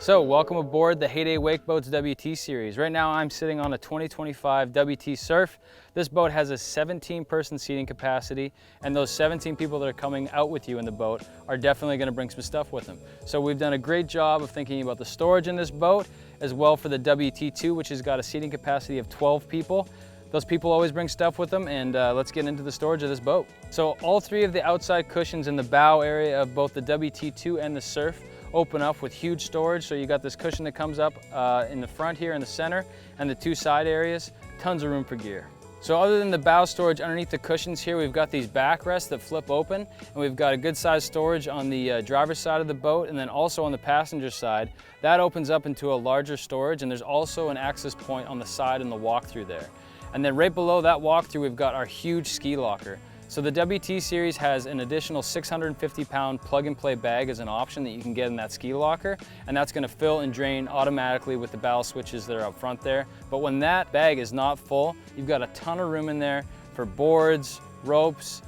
So welcome aboard the Heyday Wakeboats WT series. Right now I'm sitting on a 2025 WT Surf. This boat has a 17-person seating capacity, and those 17 people that are coming out with you in the boat are definitely going to bring some stuff with them. So we've done a great job of thinking about the storage in this boat, as well for the WT2, which has got a seating capacity of 12 people. Those people always bring stuff with them, and let's get into the storage of this boat. So all three of the outside cushions in the bow area of both the WT2 and the Surf open up with huge storage. So you got this cushion that comes up in the front here in the center, and the two side areas, tons of room for gear. So other than the bow storage underneath the cushions here, we've got these backrests that flip open, and we've got a good sized storage on the driver's side of the boat, and then also on the passenger side. That opens up into a larger storage, and there's also an access point on the side in the walk-through there. And then right below that walk-through, we've got our huge ski locker. So the WT series has an additional 650-pound plug-and-play bag as an option that you can get in that ski locker, and that's going to fill and drain automatically with the bow switches that are up front there. But when that bag is not full, you've got a ton of room in there for boards, ropes,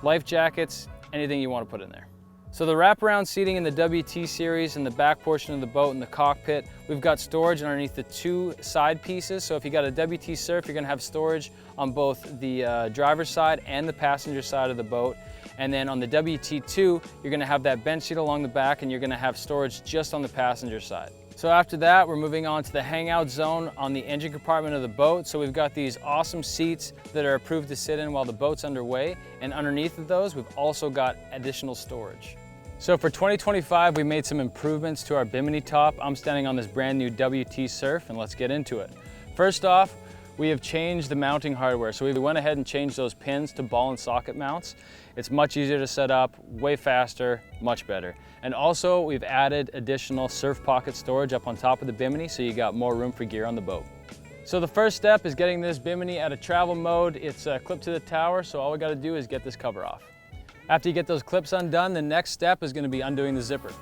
life jackets, anything you want to put in there. So the wraparound seating in the WT series in the back portion of the boat in the cockpit, we've got storage underneath the two side pieces. So if you got a WT Surf, you're gonna have storage on both the driver's side and the passenger side of the boat. And then on the WT2, you're gonna have that bench seat along the back, and you're gonna have storage just on the passenger side. So after that, we're moving on to the hangout zone on the engine compartment of the boat. So we've got these awesome seats that are approved to sit in while the boat's underway. And underneath of those, we've also got additional storage. So for 2025, we made some improvements to our Bimini top. I'm standing on this brand new WT Surf, and let's get into it. First off, we have changed the mounting hardware. So we went ahead and changed those pins to ball and socket mounts. It's much easier to set up, way faster, much better. And also we've added additional surf pocket storage up on top of the Bimini, so you got more room for gear on the boat. So the first step is getting this Bimini out of travel mode. It's clipped to the tower, so all we gotta do is get this cover off. After you get those clips undone, the next step is gonna be undoing the zipper.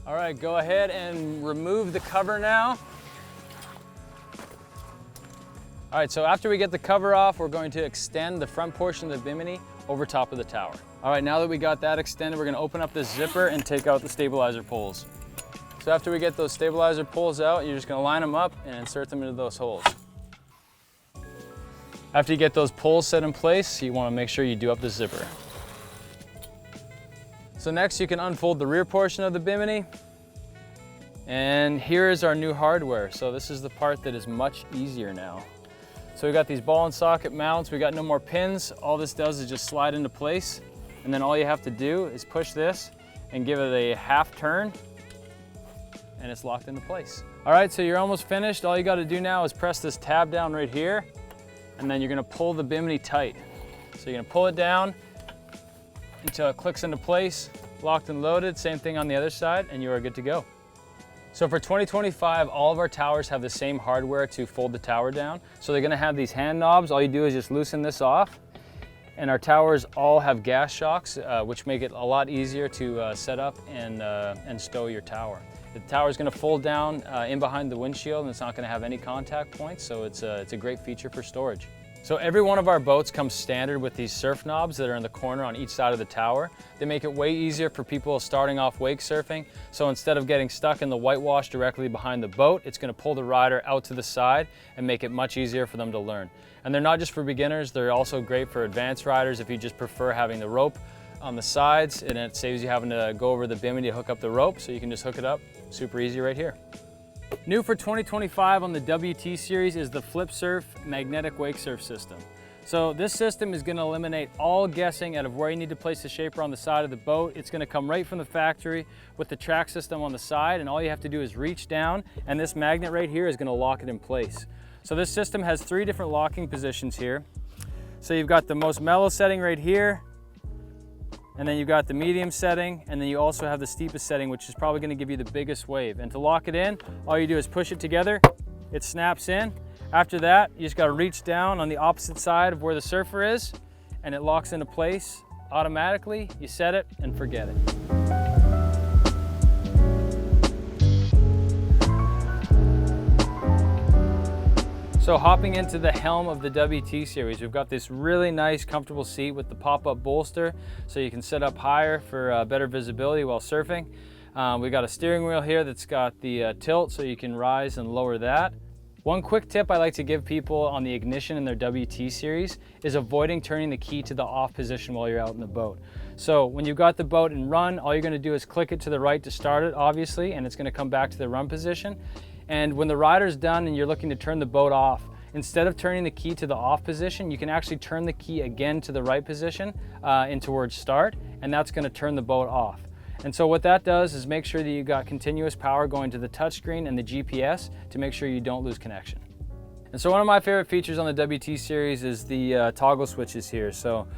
All right, go ahead and remove the cover now. All right, so after we get the cover off, we're going to extend the front portion of the Bimini over top of the tower. All right, now that we got that extended, we're gonna open up this zipper and take out the stabilizer poles. So after we get those stabilizer poles out, you're just gonna line them up and insert them into those holes. After you get those poles set in place, you wanna make sure you do up the zipper. So next you can unfold the rear portion of the Bimini. And here is our new hardware. So this is the part that is much easier now. So we got these ball and socket mounts, we got no more pins. All this does is just slide into place. And then all you have to do is push this and give it a half turn, and it's locked into place. All right, so you're almost finished. All you gotta do now is press this tab down right here, and then you're gonna pull the Bimini tight. So you're gonna pull it down until it clicks into place, locked and loaded. Same thing on the other side, and you are good to go. So for 2025, all of our towers have the same hardware to fold the tower down. So they're gonna have these hand knobs. All you do is just loosen this off. And our towers all have gas shocks, which make it a lot easier to set up and stow your tower. The tower is going to fold down in behind the windshield, and it's not going to have any contact points, so it's a great feature for storage. So every one of our boats comes standard with these surf knobs that are in the corner on each side of the tower. They make it way easier for people starting off wake surfing. So instead of getting stuck in the whitewash directly behind the boat, it's going to pull the rider out to the side and make it much easier for them to learn. And they're not just for beginners, they're also great for advanced riders if you just prefer having the rope on the sides, and it saves you having to go over the Bimini to hook up the rope, so you can just hook it up super easy right here. New for 2025 on the WT series is the Flip Surf magnetic wake surf system. So this system is going to eliminate all guessing out of where you need to place the shaper on the side of the boat. It's going to come right from the factory with the track system on the side, and all you have to do is reach down, and this magnet right here is going to lock it in place. So this system has 3 different locking positions here. So you've got the most mellow setting right here, and then you've got the medium setting, and then you also have the steepest setting, which is probably gonna give you the biggest wave. And to lock it in, all you do is push it together, it snaps in. After that, you just gotta reach down on the opposite side of where the surfer is, and it locks into place automatically. You set it and forget it. So hopping into the helm of the WT series, we've got this really nice comfortable seat with the pop-up bolster so you can sit up higher for better visibility while surfing. We've got a steering wheel here that's got the tilt so you can rise and lower that. One quick tip I like to give people on the ignition in their WT series is avoiding turning the key to the off position while you're out in the boat. So when you've got the boat in run, all you're going to do is click it to the right to start it, obviously, and it's going to come back to the run position. And when the rider's done and you're looking to turn the boat off, instead of turning the key to the off position, you can actually turn the key again to the right position in towards start, and that's going to turn the boat off. And so what that does is make sure that you've got continuous power going to the touchscreen and the GPS to make sure you don't lose connection. And so one of my favorite features on the WT series is the toggle switches here. So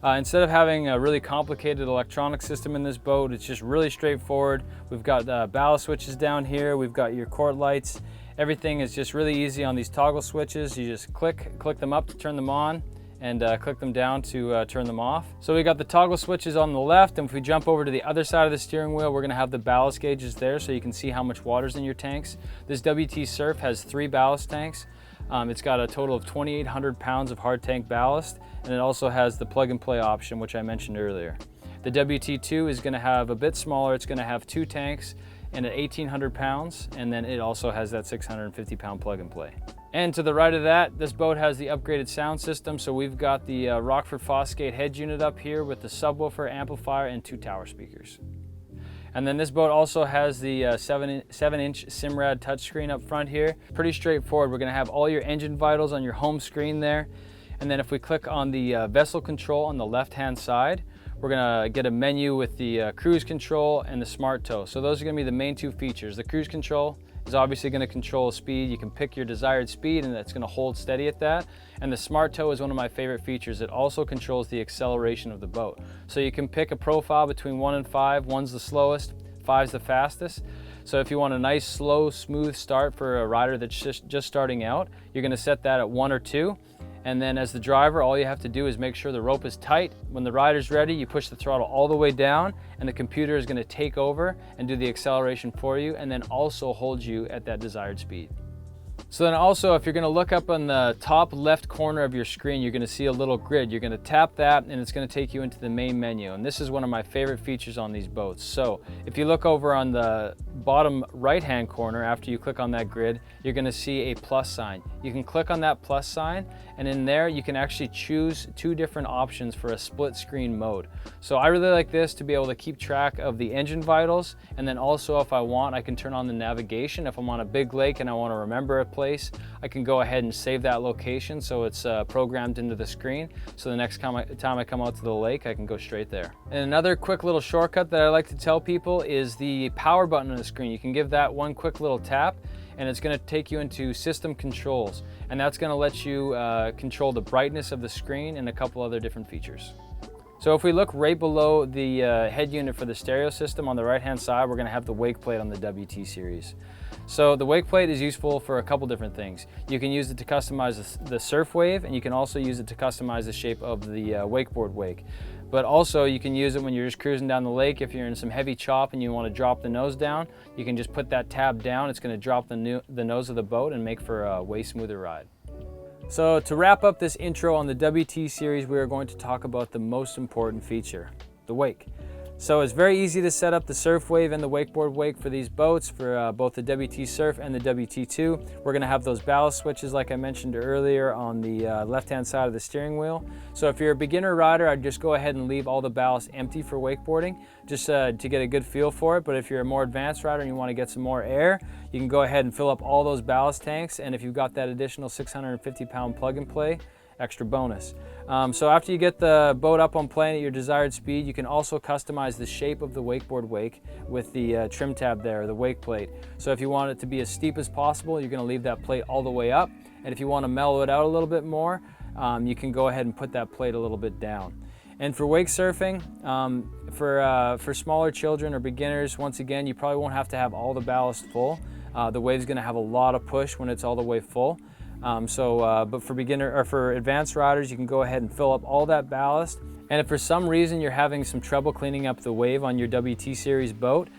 instead of having a really complicated electronic system in this boat, it's just really straightforward. We've got ballast switches down here, we've got your court lights. Everything is just really easy on these toggle switches. You just click them up to turn them on and click them down to turn them off. So we got the toggle switches on the left, and if we jump over to the other side of the steering wheel, we're gonna have the ballast gauges there so you can see how much water's in your tanks. This WT Surf has 3 ballast tanks. It's got a total of 2,800 pounds of hard tank ballast, and it also has the plug and play option, which I mentioned earlier. The WT2 is gonna have a bit smaller. It's gonna have 2 tanks and at 1,800 pounds, and then it also has that 650 pound plug and play. And to the right of that, this boat has the upgraded sound system. So we've got the Rockford Fosgate head unit up here with the subwoofer, amplifier, and 2 tower speakers. And then this boat also has the 7-inch Simrad touchscreen up front here. Pretty straightforward. We're gonna have all your engine vitals on your home screen there. And then if we click on the vessel control on the left-hand side, we're gonna get a menu with the cruise control and the smart tow. So those are gonna be the main 2 features. The cruise control is obviously gonna control speed. You can pick your desired speed and that's gonna hold steady at that. And the smart tow is one of my favorite features. It also controls the acceleration of the boat. So you can pick a profile between 1 and 5. 1's the slowest, 5's the fastest. So if you want a nice, slow, smooth start for a rider that's just starting out, you're gonna set that at 1 or 2. And then as the driver, all you have to do is make sure the rope is tight. When the rider's ready, you push the throttle all the way down and the computer is gonna take over and do the acceleration for you and then also hold you at that desired speed. So then also, if you're gonna look up on the top left corner of your screen, you're gonna see a little grid. You're gonna tap that and it's gonna take you into the main menu. And this is one of my favorite features on these boats. So if you look over on the bottom right-hand corner, after you click on that grid, you're gonna see a plus sign. You can click on that plus sign, and in there you can actually choose 2 different options for a split screen mode. So I really like this to be able to keep track of the engine vitals, and then also if I want, I can turn on the navigation. If I'm on a big lake and I wanna remember a place, I can go ahead and save that location so it's programmed into the screen. So the next time I come out to the lake, I can go straight there. And another quick little shortcut that I like to tell people is the power button on the screen. You can give that one quick little tap and it's gonna take you into system controls. And that's gonna let you control the brightness of the screen and a couple other different features. So if we look right below the head unit for the stereo system on the right-hand side, we're gonna have the wake plate on the WT series. So the wake plate is useful for a couple different things. You can use it to customize the surf wave, and you can also use it to customize the shape of the wakeboard wake. But also you can use it when you're just cruising down the lake. If you're in some heavy chop and you want to drop the nose down, you can just put that tab down. It's going to drop the nose of the boat and make for a way smoother ride. So to wrap up this intro on the WT series, we are going to talk about the most important feature, the wake. So it's very easy to set up the surf wave and the wakeboard wake for these boats, for both the WT Surf and the WT2. We're gonna have those ballast switches like I mentioned earlier on the left-hand side of the steering wheel. So if you're a beginner rider, I'd just go ahead and leave all the ballast empty for wakeboarding, just to get a good feel for it. But if you're a more advanced rider and you wanna get some more air, you can go ahead and fill up all those ballast tanks. And if you've got that additional 650 pound plug and play, extra bonus. So after you get the boat up on plane at your desired speed, you can also customize the shape of the wakeboard wake with the trim tab there, the wake plate. So if you want it to be as steep as possible, you're gonna leave that plate all the way up. And if you wanna mellow it out a little bit more, you can go ahead and put that plate a little bit down. And for wake surfing, for smaller children or beginners, once again, you probably won't have to have all the ballast full. The wave's gonna have a lot of push when it's all the way full. But for beginner or for advanced riders, you can go ahead and fill up all that ballast. And if for some reason you're having some trouble cleaning up the wave on your WT series boat,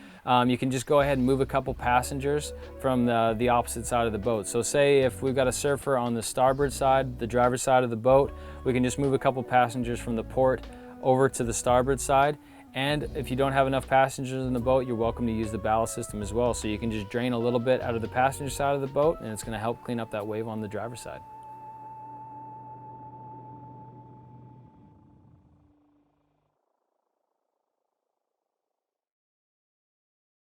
you can just go ahead and move a couple passengers from the opposite side of the boat. So say if we've got a surfer on the starboard side, the driver's side of the boat, we can just move a couple passengers from the port over to the starboard side. And if you don't have enough passengers in the boat, you're welcome to use the ballast system as well. So you can just drain a little bit out of the passenger side of the boat, and it's going to help clean up that wave on the driver's side.